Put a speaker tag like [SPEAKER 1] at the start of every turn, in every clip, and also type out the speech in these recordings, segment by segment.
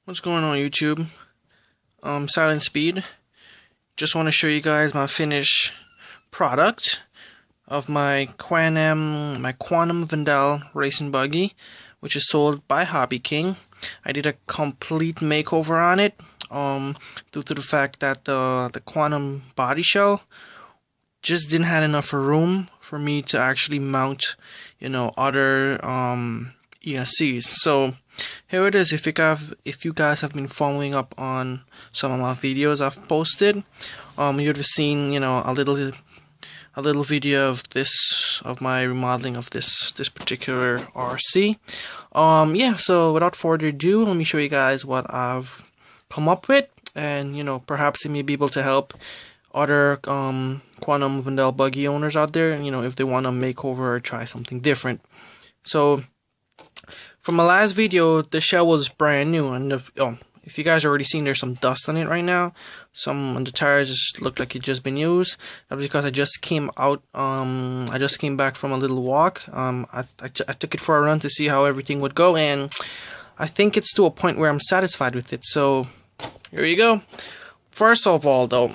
[SPEAKER 1] What's going on YouTube? Silent Speed. Just want to show you guys my finished product of my Quanum Vandal racing buggy, which is sold by Hobby King. I did a complete makeover on it, due to the fact that the Quanum body shell just didn't have enough room for me to actually mount, other ESCs. So here it is. If you guys have been following up on some of my videos I've posted, you'd have seen, a little video of my remodeling of this particular RC. Yeah, so without further ado, let me show you guys what I've come up with, and perhaps it may be able to help other Quanum Vandal buggy owners out there, if they want to make over or try something different. So from my last video, the shell was brand new, and if you guys already seen, there's some dust on it right now. Some on the tires just looked like it just been used. That was because I just came out. I just came back from a little walk. I took it for a run to see how everything would go, and I think it's to a point where I'm satisfied with it. So here you go. First of all, though,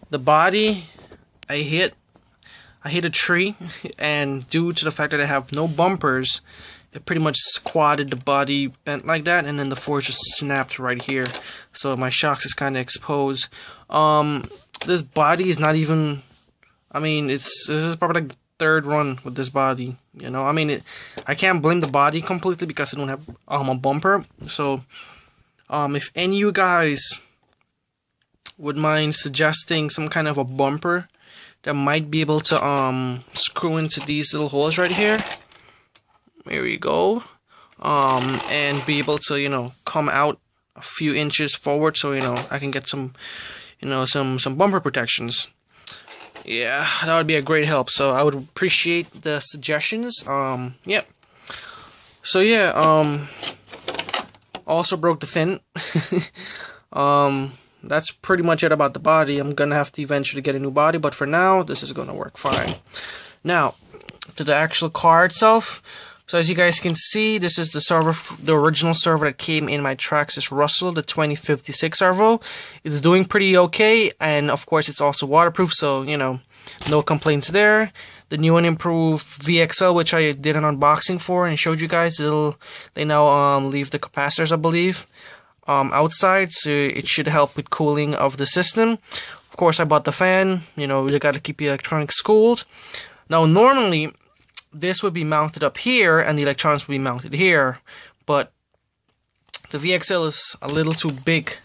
[SPEAKER 1] the body, I hit a tree, and due to the fact that I have no bumpers, it pretty much squatted, the body bent like that, and then the forge just snapped right here. So my shocks is kind of exposed. This body is not even, this is probably like the third run with this body, I can't blame the body completely because I don't have a bumper. So if any of you guys would mind suggesting some kind of a bumper that might be able to screw into these little holes right here, there we go, and be able to come out a few inches forward, so I can get some some bumper protections. Yeah, that would be a great help. So I would appreciate the suggestions. Yep. So yeah, also broke the fin. That's pretty much it about the body. I'm gonna have to eventually get a new body, but for now, this is gonna work fine. Now, to the actual car itself. So as you guys can see, this is the servo, the original servo that came in my Traxxas Russell, the 2056 servo. It's doing pretty okay, and of course, it's also waterproof, so no complaints there. The new and improved VXL, which I did an unboxing for and showed you guys, they now leave the capacitors, I believe, outside, so it should help with cooling of the system. Of course, I bought the fan. You got to keep the electronics cooled. Now, normally this would be mounted up here, and the electronics would be mounted here, but the VXL is a little too big.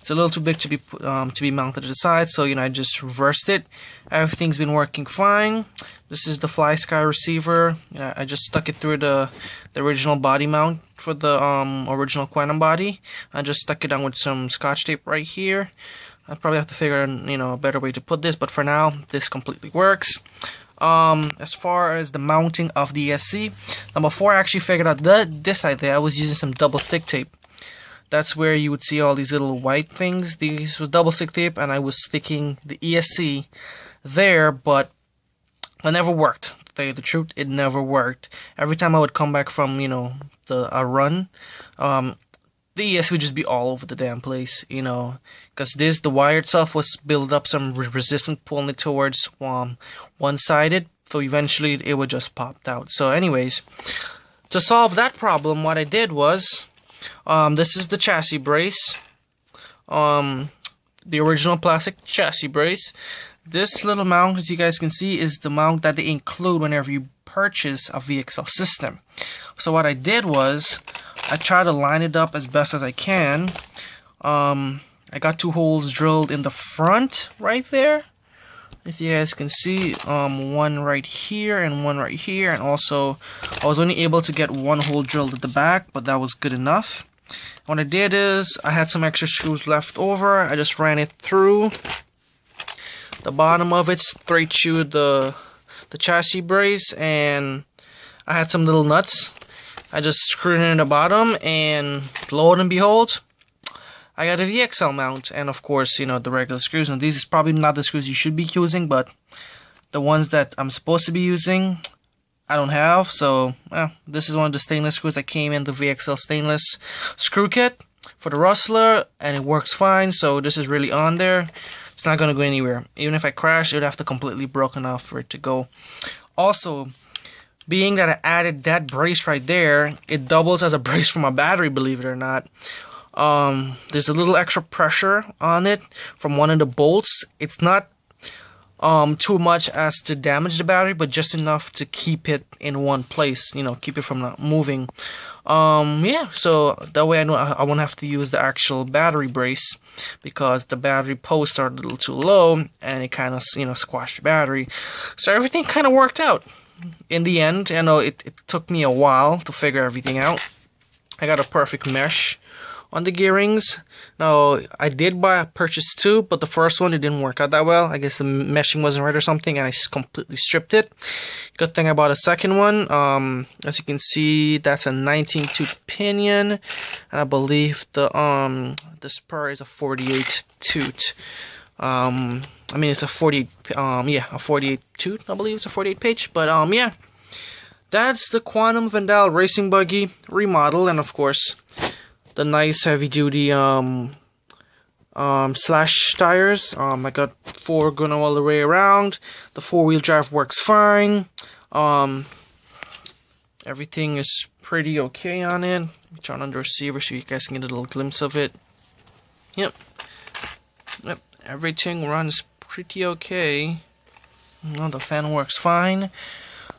[SPEAKER 1] It's a little too big to be mounted to the side, so I just reversed it. Everything's been working fine. This is the Fly Sky receiver. I just stuck it through the original body mount for the original Quantum body. I just stuck it down with some Scotch tape right here. I probably have to figure out a better way to put this, but for now this completely works. As far as the mounting of the ESC, now before I actually figured out this idea, I was using some double stick tape. That's where you would see all these little white things. These were double stick tape, and I was sticking the ESC there, but it never worked. To tell you the truth, it never worked. Every time I would come back from a run, the ESC would just be all over the damn place, because the wire itself was built up some resistance, pulling it towards one-sided, so eventually it would just pop out. So anyways, to solve that problem, what I did was, this is the chassis brace, the original plastic chassis brace. This little mount, as you guys can see, is the mount that they include whenever you purchase a VXL system. So what I did was, I tried to line it up as best as I can. I got 2 holes drilled in the front right there, if you guys can see, one right here and one right here, and also I was only able to get 1 hole drilled at the back, but that was good enough. What I did is, I had some extra screws left over. I just ran it through the bottom of it, straight through the chassis brace, and I had some little nuts. I just screwed it in the bottom, and lo and behold, I got a VXL mount, and of course, the regular screws. And these is probably not the screws you should be using, but the ones that I'm supposed to be using, I don't have. So this is one of the stainless screws that came in the VXL stainless screw kit for the Rustler, and it works fine. So this is really on there. It's not gonna go anywhere. Even if I crash, it would have to completely broken off for it to go. Also, being that I added that brace right there, it doubles as a brace for my battery, believe it or not. There's a little extra pressure on it from one of the bolts. It's not too much as to damage the battery, but just enough to keep it in one place, you know, keep it from not moving. Yeah, so that way I won't have to use the actual battery brace, because the battery posts are a little too low and it kind of, you know, squashed the battery. So everything kind of worked out in the end. I know it took me a while to figure everything out. I got a perfect mesh on the gearings. Now, I did purchase two, but the first one, it didn't work out that well. I guess the meshing wasn't right or something, and I completely stripped it. Good thing I bought a second one. As you can see, that's a 19-tooth pinion, and I believe the spur is a 48 tooth. I mean, it's a 48, a 48 tooth, I believe it's a 48 page, but yeah. That's the Quanum Vandal racing buggy remodel, and of course, the nice heavy duty slash tires. I got 4 going all the way around. The 4-wheel drive works fine. Everything is pretty okay on it. Let me turn on the receiver so you guys can get a little glimpse of it. Yep, everything runs pretty okay. The fan works fine.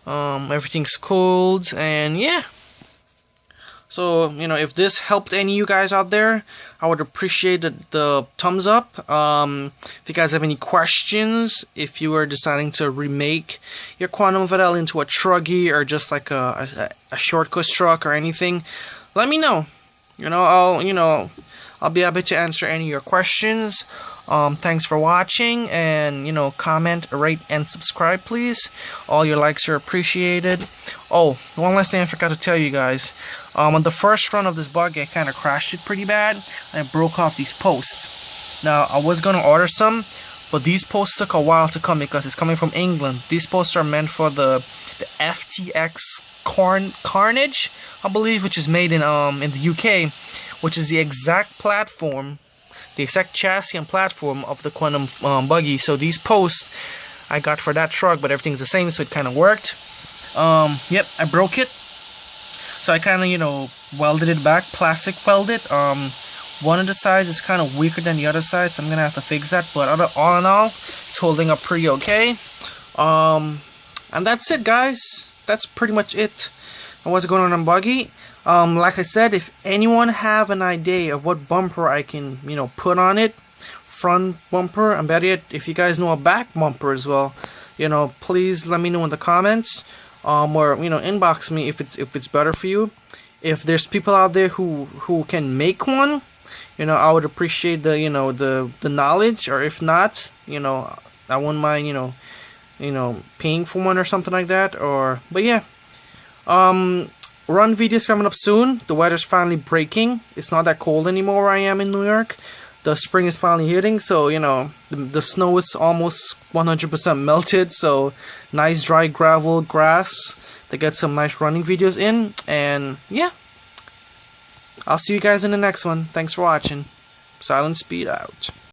[SPEAKER 1] Everything's cooled, and yeah. So, you know, if this helped any of you guys out there, I would appreciate the thumbs up. If you guys have any questions, if you are deciding to remake your Quantum Vandal into a truggy or just like a short course truck or anything, let me know. I'll be happy to answer any of your questions. Thanks for watching, and comment, rate, and subscribe, please. All your likes are appreciated. Oh, one last thing I forgot to tell you guys. On the first run of this buggy, I kind of crashed it pretty bad, and I broke off these posts. Now, I was gonna order some, but these posts took a while to come because it's coming from England. These posts are meant for the FTX Carnage, I believe, which is made in the UK, which is the exact platform, the exact chassis and platform of the Quantum buggy. So these posts I got for that truck, but everything's the same, so it kind of worked. Yep, I broke it. So I kind of, welded it back, plastic welded. One of the sides is kind of weaker than the other side, so I'm gonna have to fix that. But all in all, it's holding up pretty okay. And that's it, guys. That's pretty much it. And what's going on buggy? Like I said, if anyone have an idea of what bumper I can, put on it, front bumper, and better yet, if you guys know a back bumper as well, please let me know in the comments, or inbox me if it's better for you. If there's people out there who can make one, I would appreciate the knowledge. Or if not, I wouldn't mind paying for one or something like that. But yeah, run videos coming up soon. The weather's finally breaking. It's not that cold anymore where I am in New York. The spring is finally hitting, so the snow is almost 100% melted. So nice dry gravel grass to get some nice running videos in. And yeah, I'll see you guys in the next one. Thanks for watching. Silent Speed out.